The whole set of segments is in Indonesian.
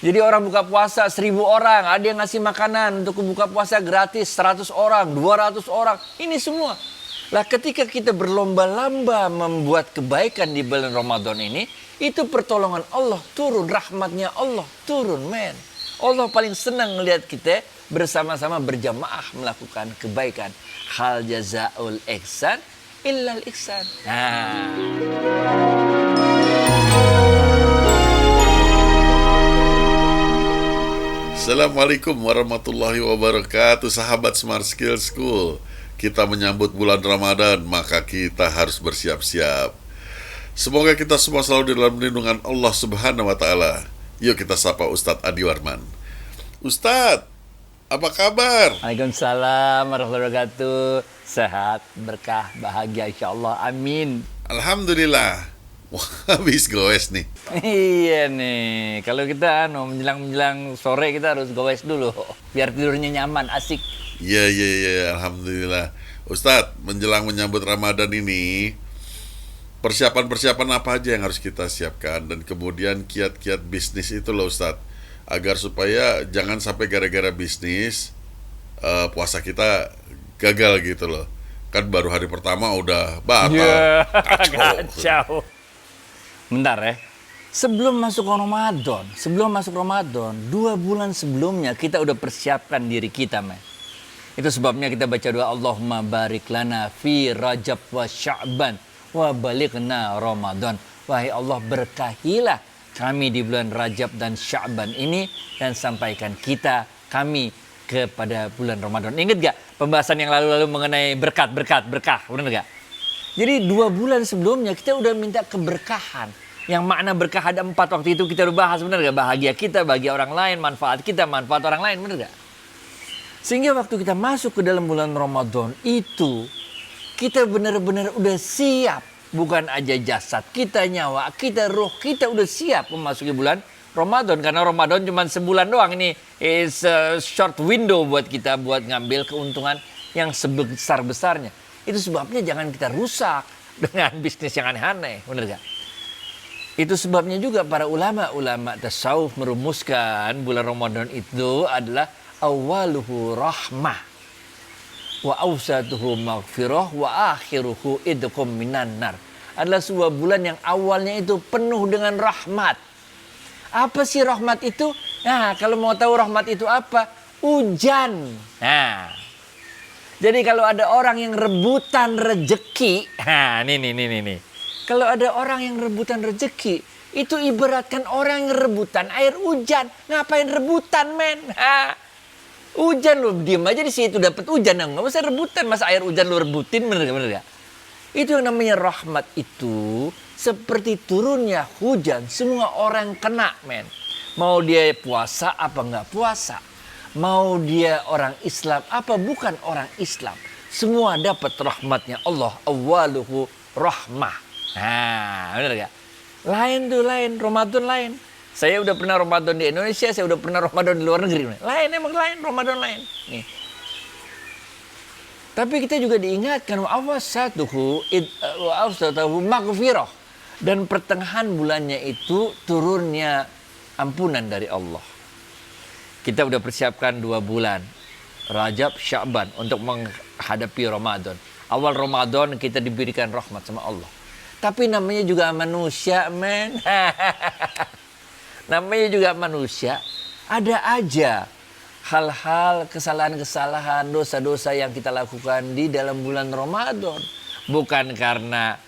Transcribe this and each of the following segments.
Jadi orang buka puasa 1.000 orang, ada yang ngasih makanan untuk buka puasa gratis 100 orang, 200 orang. Ini semua. Lah ketika kita berlomba-lomba membuat kebaikan di bulan Ramadan ini, itu pertolongan Allah turun, rahmatnya Allah turun, men. Allah paling senang melihat kita bersama-sama berjamaah melakukan kebaikan. Hal jazaul ihsan illal ihsan. Assalamualaikum warahmatullahi wabarakatuh, sahabat Smart Skill School. Kita menyambut bulan Ramadan, maka kita harus bersiap-siap. Semoga kita semua selalu di dalam lindungan Allah Subhanahu wa Ta'ala. Yuk kita sapa Ustadz Adi Warman. Ustadz, apa kabar? Waalaikumsalam warahmatullahi wabarakatuh. Sehat, berkah, bahagia insyaallah. Amin. Alhamdulillah. Wah, habis goes nih. Iya nih, kalau kita menjelang sore kita harus goes dulu biar tidurnya nyaman, asik. Iya, alhamdulillah. Ustadz, menjelang menyambut Ramadan ini, persiapan-persiapan apa aja yang harus kita siapkan, dan kemudian kiat-kiat bisnis itu loh Ustadz, agar supaya jangan sampai gara-gara bisnis puasa kita gagal gitu loh. Kan baru hari pertama udah batal. Kacau. Bentar ya. Sebelum masuk Ramadan, 2 bulan sebelumnya kita udah persiapkan diri kita, men. Itu sebabnya kita baca doa Allahumma barik lana fi Rajab wa Sya'ban wa balighna Ramadan. Wahai Allah, berkahilah kami di bulan Rajab dan Sya'ban ini dan sampaikan kami kepada bulan Ramadan. Ingat gak pembahasan yang lalu-lalu mengenai berkah, benar gak? Jadi 2 bulan sebelumnya kita udah minta keberkahan. Yang makna berkah ada 4 waktu itu kita udah bahas, benar gak? Bahagia kita, bahagia orang lain, manfaat kita, manfaat orang lain, benar gak? Sehingga waktu kita masuk ke dalam bulan Ramadan itu, kita benar-benar udah siap. Bukan aja jasad kita, nyawa kita, roh kita udah siap memasuki bulan Ramadan. Karena Ramadan cuma sebulan doang. Ini is a short window buat kita buat ngambil keuntungan yang sebesar-besarnya. Itu sebabnya jangan kita rusak dengan bisnis yang aneh-aneh, benar gak? Itu sebabnya juga para ulama tasawuf merumuskan bulan Ramadan itu adalah awaluhu rahmah wa awsatuhu maghfirah wa akhiruhu idqum minan nar. Adalah sebuah bulan yang awalnya itu penuh dengan rahmat. Apa sih rahmat itu? Nah, kalau mau tahu rahmat itu apa? Hujan. Nah, jadi kalau ada orang yang rebutan rejeki, nah nih. Kalau ada orang yang rebutan rezeki, itu ibaratkan orang yang rebutan air hujan. Ngapain rebutan, men? Hujan lu diem aja di situ dapat hujan, nggak usah rebutan. Masa air hujan lu rebutin, bener gak? Itu yang namanya rahmat itu seperti turunnya hujan, semua orang kena, men. Mau dia puasa apa nggak puasa, mau dia orang Islam apa bukan orang Islam, semua dapat rahmatnya Allah. Awaluhu rahmah. Nah, bener gak? Lain, Ramadan lain. Saya udah pernah Ramadan di Indonesia, saya udah pernah Ramadan di luar negeri. Lain, Ramadan lain. Nih. Tapi kita juga diingatkan wa awsatuhu maghfirah. Dan pertengahan bulannya itu turunnya ampunan dari Allah. Kita udah persiapkan 2 bulan. Rajab, Sya'ban untuk menghadapi Ramadan. Awal Ramadan kita diberikan rahmat sama Allah. Tapi namanya juga manusia, men. Namanya juga manusia. Ada aja hal-hal, kesalahan-kesalahan, dosa-dosa yang kita lakukan di dalam bulan Ramadan. Bukan karena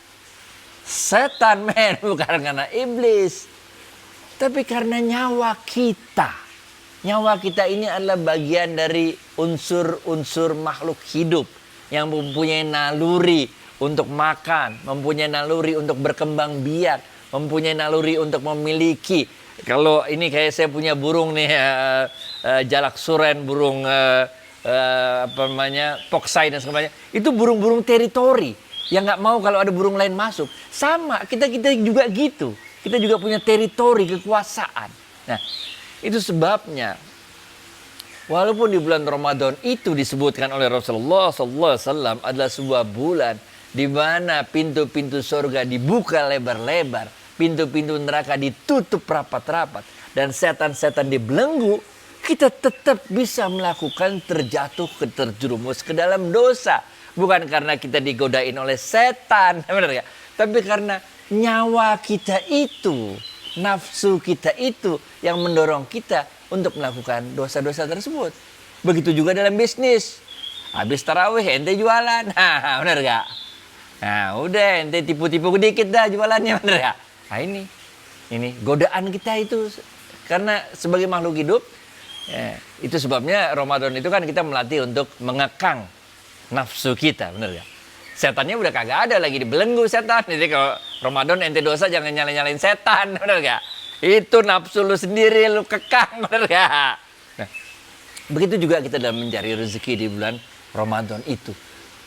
setan, men. Bukan karena iblis. Tapi karena nyawa kita. Nyawa kita ini adalah bagian dari unsur-unsur makhluk hidup yang mempunyai naluri untuk makan, mempunyai naluri untuk berkembang biak, mempunyai naluri untuk memiliki. Kalau ini kayak saya punya burung nih, jalak suren, burung poksai dan sebagainya. Itu burung-burung teritori yang nggak mau kalau ada burung lain masuk. Sama, kita juga gitu. Kita juga punya teritori, kekuasaan. Nah, itu sebabnya walaupun di bulan Ramadan itu disebutkan oleh Rasulullah SAW adalah sebuah bulan di mana pintu-pintu surga dibuka lebar-lebar, pintu-pintu neraka ditutup rapat-rapat. dan setan-setan dibelenggu, kita tetap bisa melakukan terjatuh terjerumus ke dalam dosa. Bukan karena kita digodain oleh setan, benar ya? Tapi karena nyawa kita itu, nafsu kita itu yang mendorong kita untuk melakukan dosa-dosa tersebut. Begitu juga dalam bisnis. Habis tarawih ente jualan, benar gak? Nah udah ente tipu-tipu dikit dah jualannya, benar gak? Nah ini godaan kita itu karena sebagai makhluk hidup, itu sebabnya Ramadan itu kan kita melatih untuk mengekang nafsu kita, benar gak? Setannya udah kagak ada lagi dibelenggu setan. Jadi kalau Ramadan ente dosa jangan nyalain setan, benar gak? Itu nafsu lu sendiri lu kekang, benar gak? Nah, begitu juga kita dalam mencari rezeki di bulan Ramadan itu.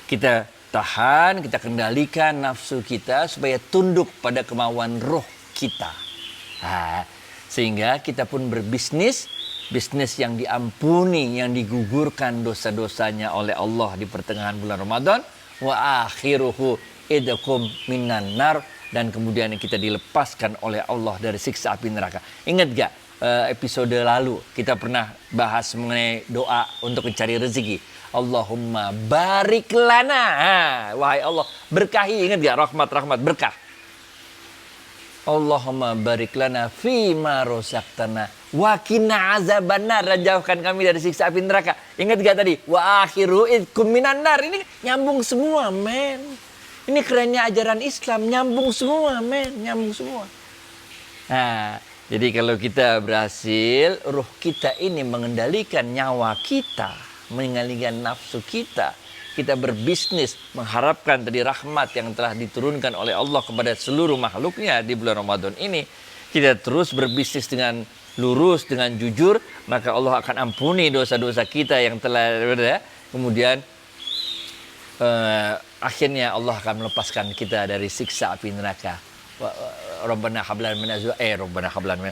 Kita tahan, kita kendalikan nafsu kita supaya tunduk pada kemauan roh kita. Sehingga kita pun berbisnis, bisnis yang diampuni, yang digugurkan dosa-dosanya oleh Allah di pertengahan bulan Ramadan. Wa akhiruhu idkum minan nar, dan kemudian kita dilepaskan oleh Allah dari siksa api neraka. Ingat gak episode lalu kita pernah bahas mengenai doa untuk mencari rezeki. Allahumma barik lana. Wahai Allah, berkahi, ingat gak rahmat berkah. Allahumma barik lana fima rozaktana wa qina azabannar, dan jauhkan kami dari siksa api neraka. Ingat gak tadi? Wa akhiru idkum minan nar. Ini nyambung semua, men. Ini kerennya ajaran Islam, nyambung semua, men, nyambung semua. Nah, jadi kalau kita berhasil, ruh kita ini mengendalikan nyawa kita, mengendalikan nafsu kita, kita berbisnis mengharapkan tadi rahmat yang telah diturunkan oleh Allah kepada seluruh makhluknya di bulan Ramadan ini, kita terus berbisnis dengan lurus, dengan jujur, maka Allah akan ampuni dosa-dosa kita yang telah kemudian akhirnya Allah akan melepaskan kita dari siksa api neraka. Rabbana hablan min azwajina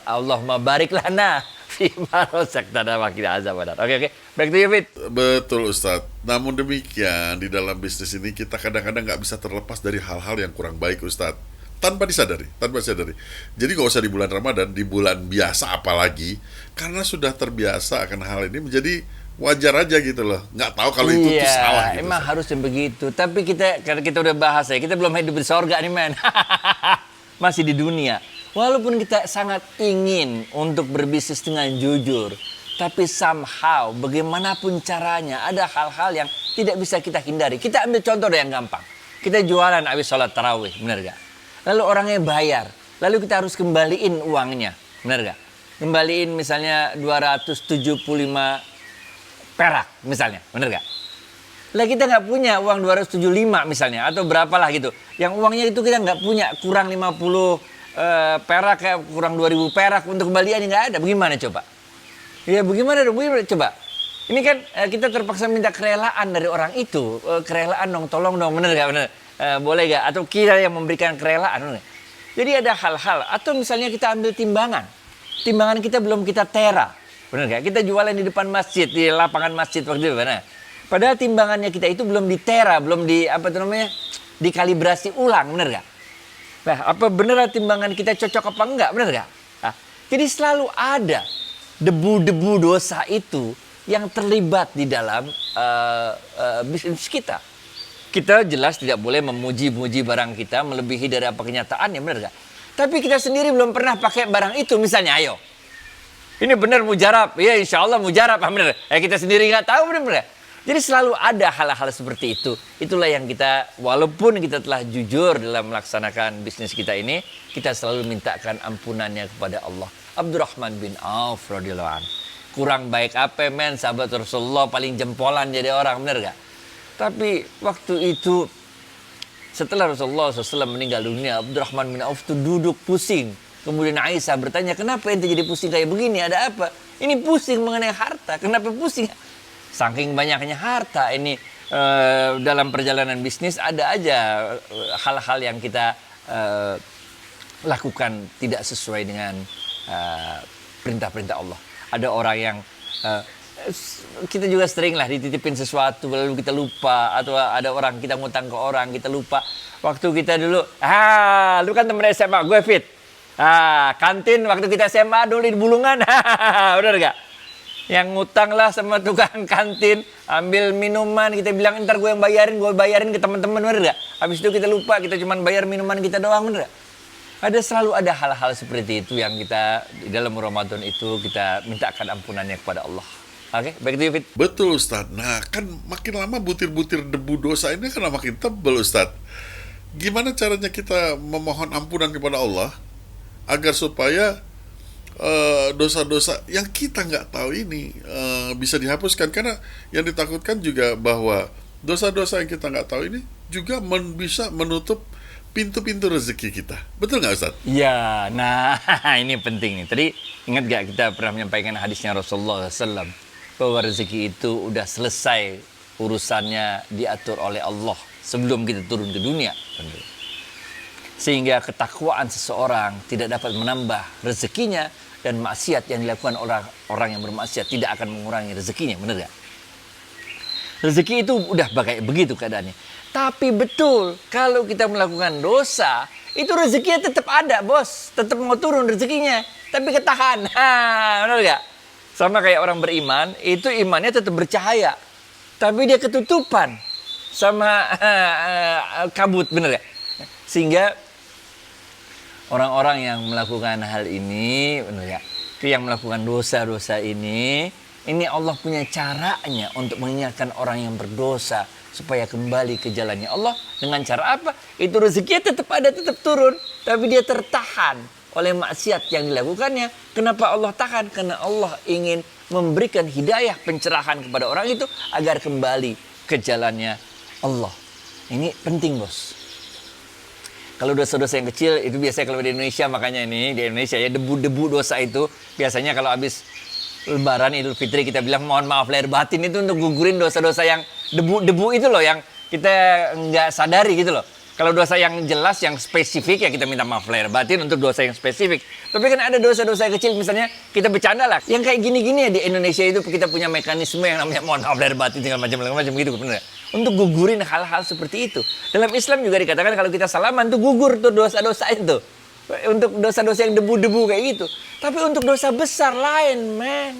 Allahumma barik lana fima razaqtana wa qina azabannar. Oke. Back to you, Fit. Betul, Ustadz. Namun demikian, di dalam bisnis ini kita kadang-kadang nggak bisa terlepas dari hal-hal yang kurang baik, Ustadz. Tanpa disadari. Jadi gak usah di bulan Ramadan, di bulan biasa apalagi, karena sudah terbiasa akan hal ini, menjadi wajar aja gitu loh. Nggak tahu kalau itu tuh salah gitu. Emang harusnya begitu. Tapi karena kita udah bahas ya, kita belum hidup di sorga nih, men. Masih di dunia. Walaupun kita sangat ingin untuk berbisnis dengan jujur, tapi somehow bagaimanapun caranya ada hal-hal yang tidak bisa kita hindari. Kita ambil contoh yang gampang. Kita jualan habis sholat tarawih, benar gak? Lalu orangnya bayar, lalu kita harus kembaliin uangnya, benar gak? Kembaliin misalnya 275 perak misalnya, benar gak? Lah kita nggak punya uang 275 misalnya, atau berapalah gitu. Yang uangnya itu kita nggak punya, kurang 50 perak, kayak kurang 2000 perak untuk kembaliannya nggak ada. Bagaimana coba? Ya bagaimana coba? Ini kan kita terpaksa minta kerelaan dari orang itu, kerelaan dong, tolong dong, bener gak? Bener, boleh gak? Atau kita yang memberikan kerelaan, bener. Jadi ada hal-hal, atau misalnya kita ambil timbangan kita belum kita tera, bener gak? Kita jualan di depan masjid, di lapangan masjid waktu itu, bener. Padahal timbangannya kita itu belum ditera, belum dikalibrasi ulang, bener gak? Nah, apa bener timbangan kita cocok apa enggak, bener gak? Nah, jadi selalu ada debu-debu dosa itu yang terlibat di dalam bisnis kita. Kita jelas tidak boleh memuji-muji barang kita melebihi dari apa kenyataannya, bener gak? Tapi kita sendiri belum pernah pakai barang itu, misalnya, ayo. Ini benar mujarab, ya insya Allah mujarab, bener. Kita sendiri nggak tahu, bener. Jadi selalu ada hal-hal seperti itu. Itulah yang kita, walaupun kita telah jujur dalam melaksanakan bisnis kita ini, kita selalu mintakan ampunannya kepada Allah. Abdurrahman bin Auf radhiyallahu anhu. Kurang baik apa, men, sahabat Rasulullah paling jempolan jadi orang, bener gak? Tapi waktu itu setelah Rasulullah SAW meninggal dunia, Abdurrahman bin Auf itu duduk pusing. Kemudian Aisyah bertanya, kenapa ente jadi pusing kayak begini? Ada apa? Ini pusing mengenai harta. Kenapa pusing? Saking banyaknya harta ini, dalam perjalanan bisnis ada aja hal-hal yang kita lakukan tidak sesuai dengan perintah-perintah Allah. Ada orang yang kita juga sering lah dititipin sesuatu lalu kita lupa, atau ada orang kita ngutang ke orang kita lupa. Waktu kita dulu, lu kan temen SMA gue, Fit. Kantin waktu kita SMA dulu di Bulungan. Bener gak? Yang ngutang lah sama tukang kantin, ambil minuman, kita bilang ntar gue bayarin ke teman-teman, bener gak? Habis itu kita lupa, kita cuma bayar minuman kita doang, bener gak? Selalu ada hal-hal seperti itu yang kita di dalam Ramadan itu kita mintakan ampunannya kepada Allah. Oke, baik itu Fit. Betul Ustaz. Nah kan makin lama butir-butir debu dosa ini kan makin tebal Ustaz. Gimana caranya kita memohon ampunan kepada Allah agar supaya dosa-dosa yang kita nggak tahu ini bisa dihapuskan? Karena yang ditakutkan juga bahwa dosa-dosa yang kita nggak tahu ini juga bisa menutup pintu-pintu rezeki kita. Betul nggak Ustaz? Ya, nah ini penting nih. Tadi ingat gak kita pernah menyampaikan hadisnya Rasulullah SAW bahwa rezeki itu udah selesai urusannya diatur oleh Allah sebelum kita turun ke dunia. Sehingga ketakwaan seseorang tidak dapat menambah rezekinya dan maksiat yang dilakukan orang yang bermaksiat tidak akan mengurangi rezekinya. Benar gak? Rezeki itu udah begitu keadaannya. Tapi betul, kalau kita melakukan dosa, itu rezekinya tetap ada, bos. Tetap mau turun rezekinya, tapi ketahan. Benar gak? Sama kayak orang beriman, itu imannya tetap bercahaya. Tapi dia ketutupan sama kabut, benar gak? Sehingga orang-orang yang melakukan hal ini, benar gak? Itu yang melakukan dosa-dosa ini Allah punya caranya untuk mengingatkan orang yang berdosa supaya kembali ke jalannya Allah. Dengan cara apa? Itu rezekinya tetap ada, tetap turun, tapi dia tertahan oleh maksiat yang dilakukannya. Kenapa Allah tahan? Karena Allah ingin memberikan hidayah, pencerahan kepada orang itu agar kembali ke jalannya Allah. Ini penting, bos. Kalau dosa-dosa yang kecil itu biasanya kalau di Indonesia, makanya ini di Indonesia ya debu-debu dosa itu biasanya kalau habis Lebaran Idul Fitri kita bilang mohon maaf lahir batin, itu untuk gugurin dosa-dosa yang debu-debu itu loh, yang kita nggak sadari gitu loh. Kalau dosa yang jelas, yang spesifik ya kita minta maaf lahir batin untuk dosa yang spesifik. Tapi kan ada dosa-dosa kecil, misalnya kita bercanda lah. Yang kayak gini-gini ya di Indonesia itu kita punya mekanisme yang namanya mohon maaf lahir batin, tinggal macam-macam gitu, bener. Untuk gugurin hal-hal seperti itu. Dalam Islam juga dikatakan kalau kita salaman tuh gugur tuh dosa-dosa itu. Untuk dosa-dosa yang debu-debu kayak gitu. Tapi untuk dosa besar lain, men.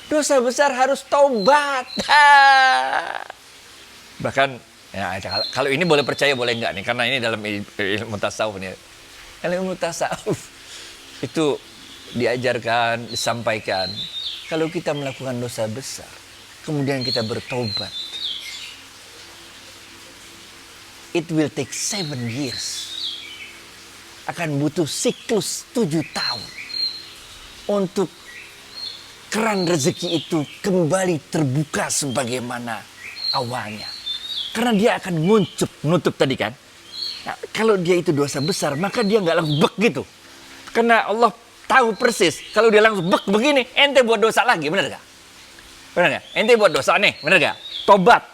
Dosa besar harus taubat. Bahkan ya, kalau ini boleh percaya boleh enggak nih, karena ini dalam ilmu tasawuf nih. Ilmu tasawuf itu diajarkan, disampaikan, kalau kita melakukan dosa besar, kemudian kita bertobat, it will take 7 years. Akan butuh siklus 7 tahun untuk keran rezeki itu kembali terbuka sebagaimana awalnya. Karena dia akan nutup tadi kan. Nah, kalau dia itu dosa besar, maka dia nggak langsung bek gitu. Karena Allah tahu persis, kalau dia langsung bek begini, ente buat dosa lagi, bener gak? Bener gak? Ente buat dosa nih, bener gak? Tobat.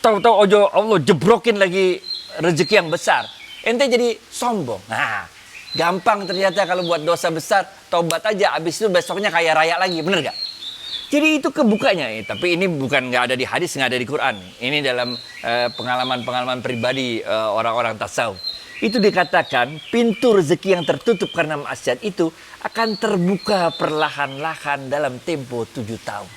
Tahu-tahu ojo Allah jebrokin lagi rezeki yang besar. Ente jadi sombong. Nah, gampang ternyata kalau buat dosa besar, tobat aja, habis itu besoknya kaya raya lagi, bener gak? Jadi itu kebukanya, tapi ini bukan nggak ada di hadis, nggak ada di Quran. Ini dalam pengalaman-pengalaman pribadi orang-orang tasawuf. Itu dikatakan pintu rezeki yang tertutup karena maksiat itu akan terbuka perlahan-lahan dalam tempo 7 tahun.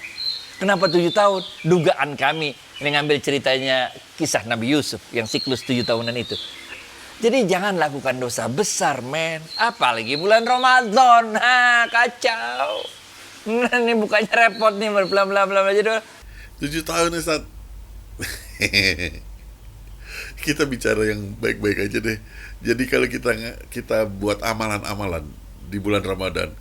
Kenapa 7 tahun? Dugaan kami ini ngambil ceritanya kisah Nabi Yusuf yang siklus 7 tahunan itu. Jadi jangan lakukan dosa besar, men. Apalagi bulan Ramadan, kacau. Ini bukannya repot nih, bla-bla-bla aja doang. 7 tahun Ustaz. Kita bicara yang baik-baik aja deh. Jadi kalau kita buat amalan-amalan di bulan Ramadan,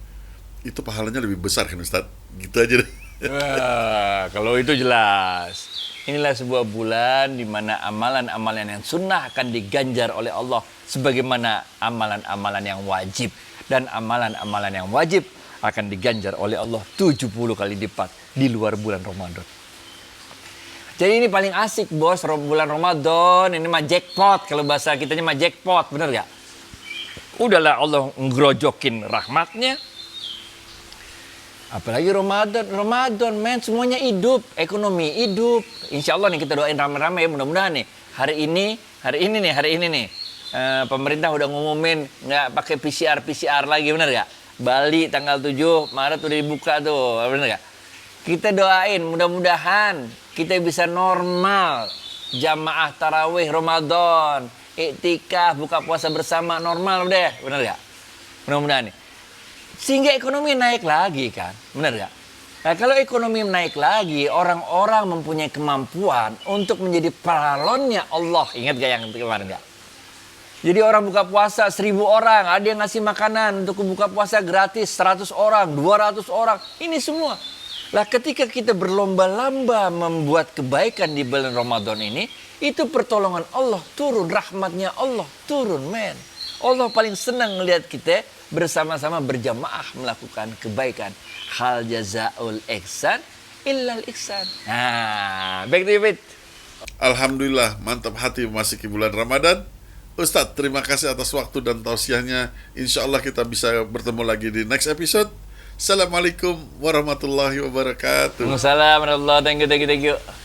itu pahalanya lebih besar kan Ustaz? Gitu aja deh. Wah, kalau itu jelas. Inilah sebuah bulan di mana amalan-amalan yang sunnah akan diganjar oleh Allah sebagaimana amalan-amalan yang wajib. Dan amalan-amalan yang wajib akan diganjar oleh Allah 70 kali lipat di luar bulan Ramadan. Jadi ini paling asik, bos, bulan Ramadan. Ini mah jackpot, kalau bahasa kitanya mah jackpot, bener gak? Udahlah Allah ngerojokin rahmatnya. Apalagi Ramadan, men, semuanya hidup, ekonomi hidup. Insya Allah nih kita doain rame-rame, mudah-mudahan nih hari ini nih pemerintah udah ngumumin nggak pakai PCR lagi, bener nggak? Bali tanggal 7 Maret udah dibuka tuh, bener nggak? Kita doain mudah-mudahan kita bisa normal, jamaah tarawih Ramadan, iktikaf, buka puasa bersama normal deh, bener nggak? Mudah-mudahan nih. Sehingga ekonomi naik lagi kan, bener nggak? Nah, kalau ekonomi naik lagi, orang-orang mempunyai kemampuan untuk menjadi paralonnya Allah. Ingat gak yang kemarin gak? Jadi orang buka puasa 1000 orang, ada yang ngasih makanan untuk buka puasa gratis 100 orang, 200 orang. Ini semua. Lah ketika kita berlomba-lomba membuat kebaikan di bulan Ramadan ini, itu pertolongan Allah turun, rahmatnya Allah turun, men. Allah paling senang melihat kita bersama-sama berjamaah melakukan kebaikan. Hal jazaul ihsan illal ihsan. Nah, back to you, Fit. Alhamdulillah, mantap hati memasuki bulan Ramadan. Ustadz, terima kasih atas waktu dan tausiahnya. Insya Allah kita bisa bertemu lagi di next episode. Assalamualaikum warahmatullahi wabarakatuh. Waalaikumsalam warahmatullahi wabarakatuh. Thank you.